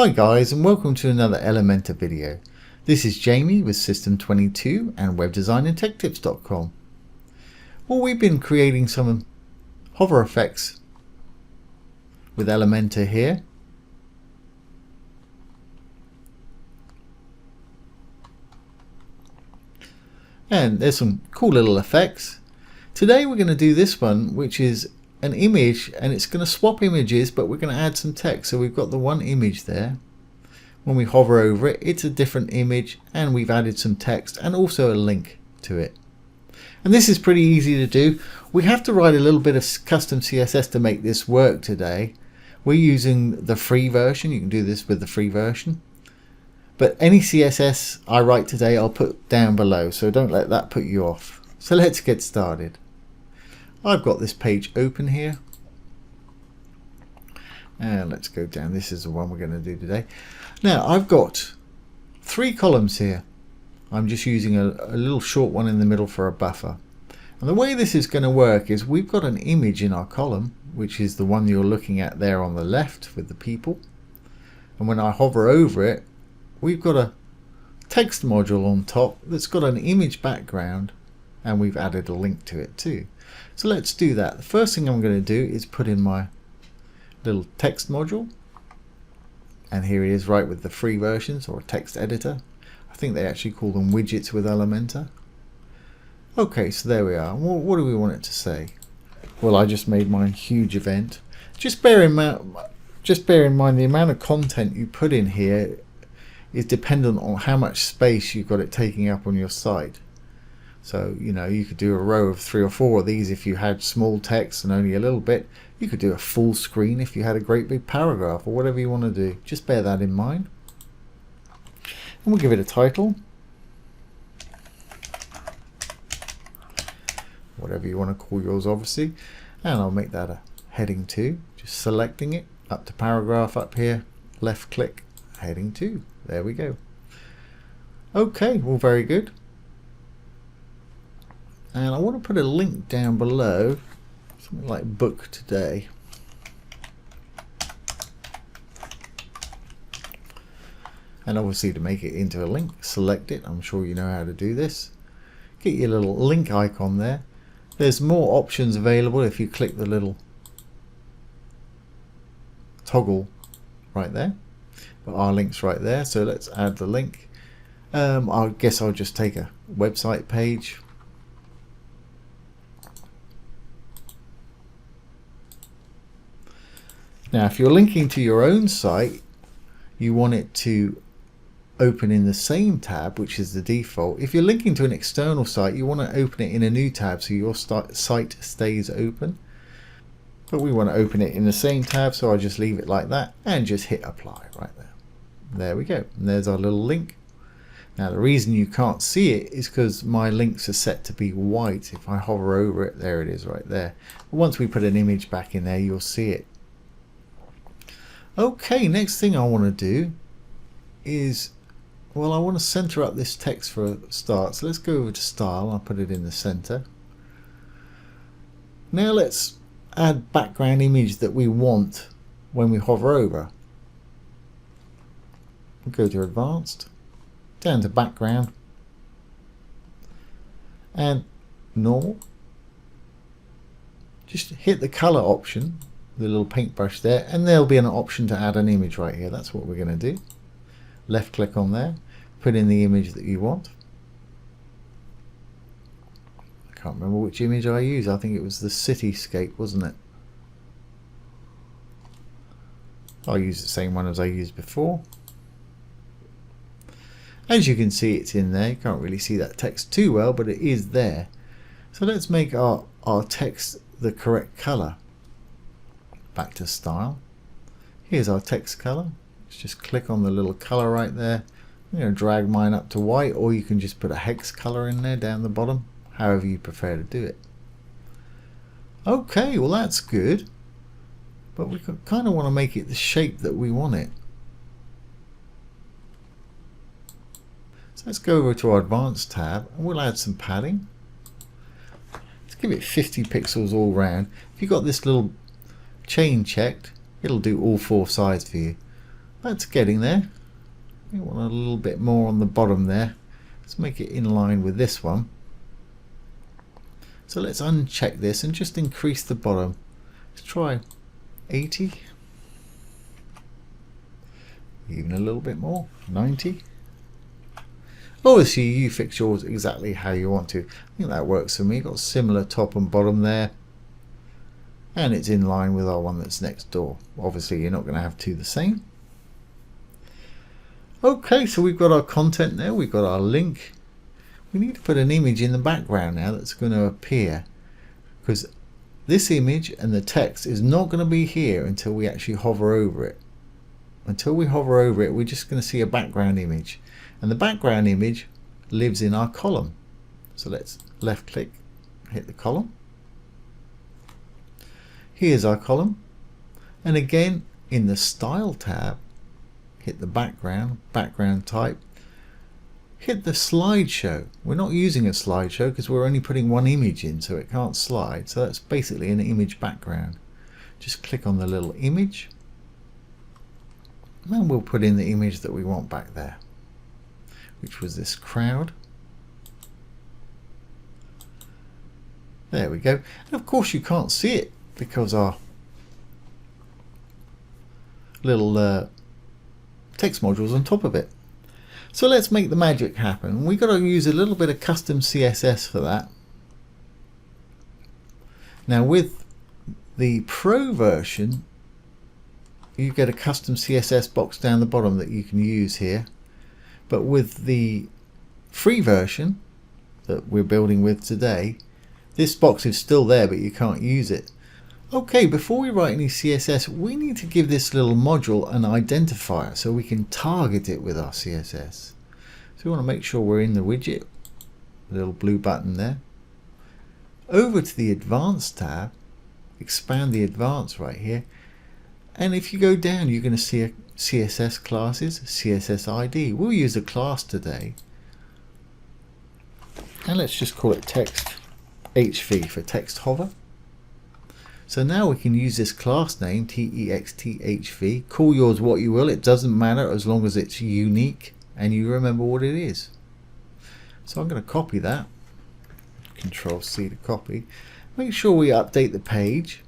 Hi guys, and welcome to another Elementor video. This is Jamie with System22 and webdesignandtechtips.com. Well, we've been creating some hover effects with Elementor here. And there's some cool little effects. Today we're going to do this one, which is an image, and it's going to swap images, but we're going to add some text. So we've got the one image there. When we hover over it, it's a different image, and we've added some text and also a link to it. And this is pretty easy to do. We have to write a little bit of custom CSS to make this work today. We're using the free version. You can do this with the free version. But any CSS I write today, I'll put down below, so don't let that put you off. So let's get started. I've got this page open here. And let's go down. This is the one we're going to do today. Now, I've got 3 columns here. I'm just using a little short one in the middle for a buffer. And the way this is going to work is we've got an image in our column, which is the one you're looking at there on the left with the people. And when I hover over it, we've got a text module on top that's got an image background, and we've added a link to it too. So let's do that. The first thing I'm going to do is put in my little text module, and here it is right with the free versions, or a text editor. I think they actually call them widgets with Elementor. Okay, so there we are. What do we want it to say? Well, I just made my huge event. Just bear in mind the amount of content you put in here is dependent on how much space you've got it taking up on your site. So, you know, you could do a row of 3 or 4 of these if you had small text and only a little bit. You could do a full screen if you had a great big paragraph, or whatever you want to do. Just bear that in mind. And we'll give it a title. Whatever you want to call yours, obviously. And I'll make that a heading 2. Just selecting it, up to paragraph up here, left click, heading 2. There we go. Okay, well, very good. And I want to put a link down below, something like book today. And obviously, to make it into a link, select it. I'm sure you know how to do this. Get your little link icon there. There's more options available if you click the little toggle right there. But our link's right there, so let's add the link. I guess I'll just take a website page. Now, if you're linking to your own site, you want it to open in the same tab, which is the default. If you're linking to an external site, you want to open it in a new tab so your site stays open. But we want to open it in the same tab, so I'll just leave it like that and just hit apply right there. There we go. And there's our little link. Now, the reason you can't see it is because my links are set to be white. If I hover over it, there it is right there. But once we put an image back in there, you'll see it. Okay, next thing I want to do is, well, I want to center up this text for a start. So let's go over to style. I'll put it in the center. Now let's add background image that we want when we hover over. We'll go to advanced, down to background, and normal. Just hit the color option, the little paintbrush there, and there'll be an option to add an image right here. That's what we're going to do. Left click on there, put in the image that you want. I can't remember which image I used. I think it was the cityscape, wasn't it? I'll use the same one as I used before. As you can see, it's in there. You can't really see that text too well, but it is there. So let's make our text the correct color. Back to style. Here's our text color. Let's just click on the little color right there. I'm going to drag mine up to white, or you can just put a hex color in there down the bottom, however you prefer to do it. Okay, well, that's good, but we kind of want to make it the shape that we want it. So let's go over to our advanced tab, and we'll add some padding. Let's give it 50 pixels all round. If you've got this little chain checked, it'll do all 4 sides for you. That's getting there. We want a little bit more on the bottom there. Let's make it in line with this one. So let's uncheck this and just increase the bottom. Let's try 80. Even a little bit more, 90. Obviously you fix yours exactly how you want to. I think that works for me. Got similar top and bottom there. And it's in line with our one that's next door. Obviously you're not going to have two the same. Okay, so we've got our content there, we've got our link. We need to put an image in the background now that's going to appear, because this image and the text is not going to be here until we actually hover over it. Until we hover over it, we're just going to see a background image, and the background image lives in our column. So let's left click, hit the column. Here's our column, and again in the style tab, hit the background type, hit the slideshow. We're not using a slideshow because we're only putting one image in, so it can't slide. So that's basically an image background. Just click on the little image, and then we'll put in the image that we want back there, which was this crowd. There we go. And of course you can't see it because our little text modules on top of it. So let's make the magic happen. We've got to use a little bit of custom CSS for that. Now with the Pro version, you get a custom CSS box down the bottom that you can use here. But with the free version that we're building with today, this box is still there, but you can't use it. Okay, before we write any CSS, we need to give this little module an identifier so we can target it with our CSS. So we want to make sure we're in the widget, little blue button there. Over to the Advanced tab, expand the Advanced right here, and if you go down, you're going to see a CSS classes, CSS ID. We'll use a class today, and let's just call it texthv for text hover. So now we can use this class name, texthv, call yours what you will, it doesn't matter as long as it's unique and you remember what it is. So I'm going to copy that, Control C to copy, make sure we update the page.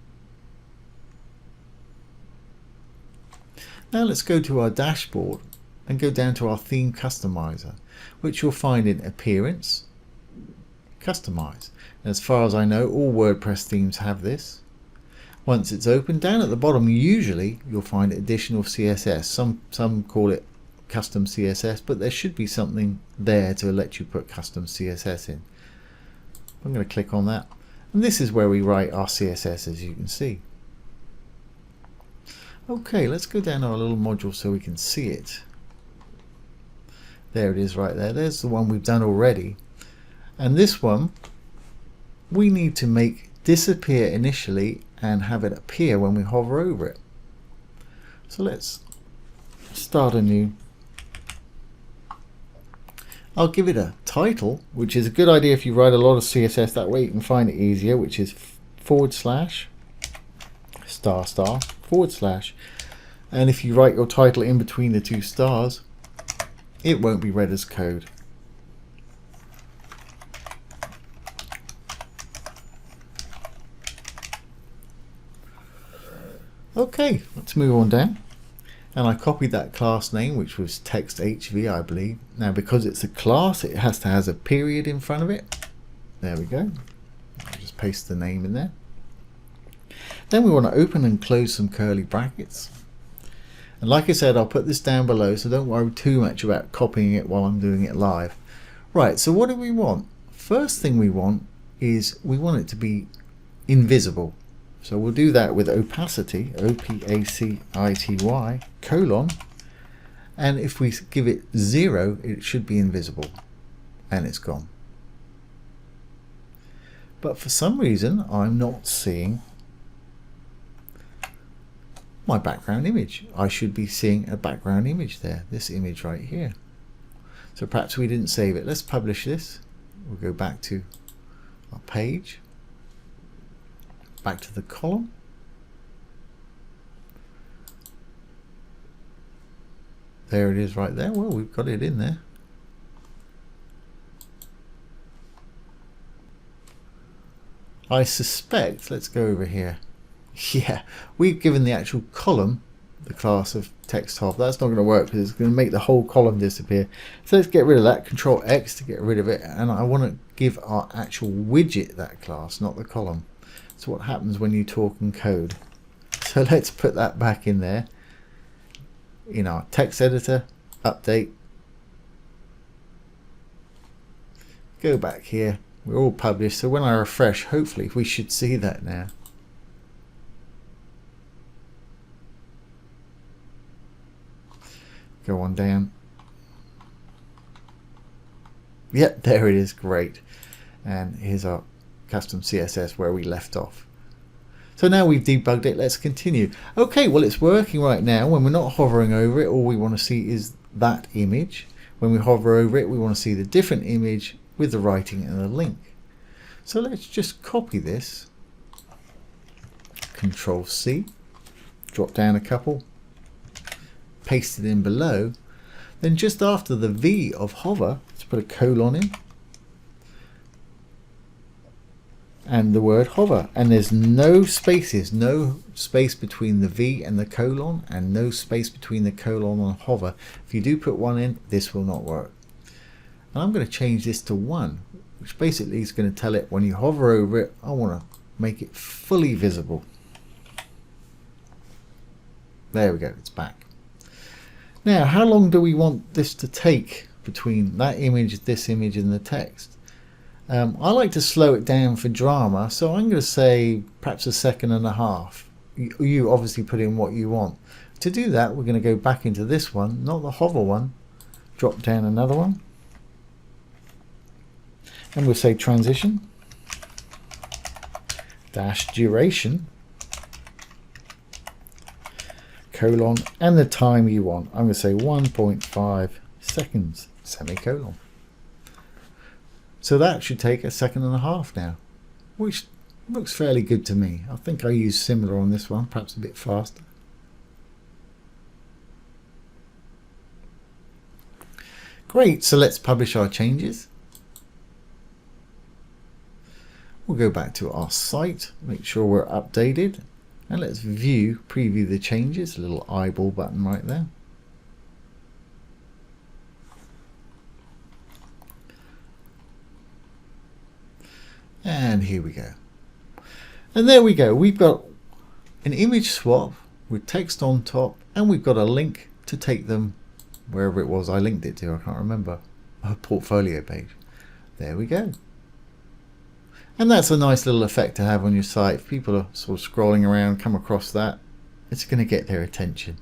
Now let's go to our dashboard and go down to our theme customizer, which you'll find in Appearance, Customize. And as far as I know, all WordPress themes have this. Once it's open, down at the bottom usually you'll find additional CSS. Some call it custom CSS, but there should be something there to let you put custom CSS in. I'm going to click on that, and this is where we write our CSS, as you can see. Okay, let's go down our little module so we can see it. There it is right there. There's the one we've done already, and this one we need to make disappear initially and have it appear when we hover over it. So let's start anew. I'll give it a title, which is a good idea if you write a lot of CSS, that way you can find it easier, which is / */ and if you write your title in between the two stars, it won't be read as code. Okay, let's move on down, and I copied that class name, which was texthv, I believe. Now because it's a class, it has to have a period in front of it. There we go. I'll just paste the name in there. Then we want to open and close some curly brackets, and like I said, I'll put this down below, so don't worry too much about copying it while I'm doing it live. Right, so what do we want? First thing we want is we want it to be invisible. So we'll do that with opacity, opacity, colon, and if we give it 0, it should be invisible, and it's gone. But for some reason, I'm not seeing my background image. I should be seeing a background image there, this image right here. So perhaps we didn't save it. Let's publish this. We'll go back to our page. Back to the column. there it is right there. Well, we've got it in there. I suspect, let's go over here. Yeah, we've given the actual column the class of texthv. That's not going to work because it's going to make the whole column disappear. So let's get rid of that. Control X to get rid of it. And I want to give our actual widget that class, not the column. So what happens when you talk and code? So let's put that back in there. In our text editor, update. Go back here. We're all published. So when I refresh, hopefully we should see that now. Go on down. Yep, there it is. Great. And here's our custom CSS where we left off. So now we've debugged it. Let's continue. Okay, well, it's working right now. When we're not hovering over it, all we want to see is that image. When we hover over it, we want to see the different image with the writing and the link. So let's just copy this. Control C. Drop down a couple. Paste it in below. Then just after the V of hover, let's put a colon in. And the word hover, and there's no spaces, no space between the V and the colon, and no space between the colon and hover. If you do put one in, this will not work. And I'm going to change this to 1, which basically is going to tell it when you hover over it, I want to make it fully visible. There we go, it's back. Now, how long do we want this to take between that image, this image, and the text? I like to slow it down for drama, so I'm going to say perhaps 1.5 seconds. You obviously put in what you want. To do that, we're going to go back into this one, not the hover one, drop down another one, and we'll say transition, dash duration, colon, and the time you want. I'm going to say 1.5 seconds, semicolon. So that should take 1.5 seconds now, which looks fairly good to me. I think I used similar on this one, perhaps a bit faster. Great, so let's publish our changes. We'll go back to our site, make sure we're updated, and let's preview the changes, a little eyeball button right there. And here we go. And there we go. We've got an image swap with text on top, and we've got a link to take them wherever it was I linked it to. I can't remember. A portfolio page. There we go. And that's a nice little effect to have on your site. If people are sort of scrolling around, come across that, it's going to get their attention.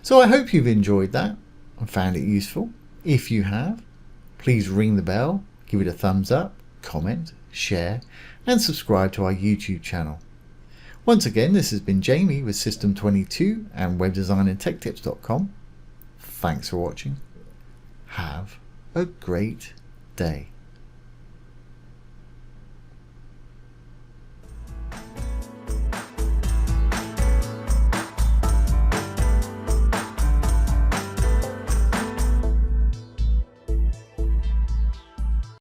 So I hope you've enjoyed that and found it useful. If you have, please ring the bell, give it a thumbs up, comment, share, and subscribe to our YouTube channel. Once again, this has been Jamie with System22 and webdesignandtechtips.com. Thanks for watching. Have a great day.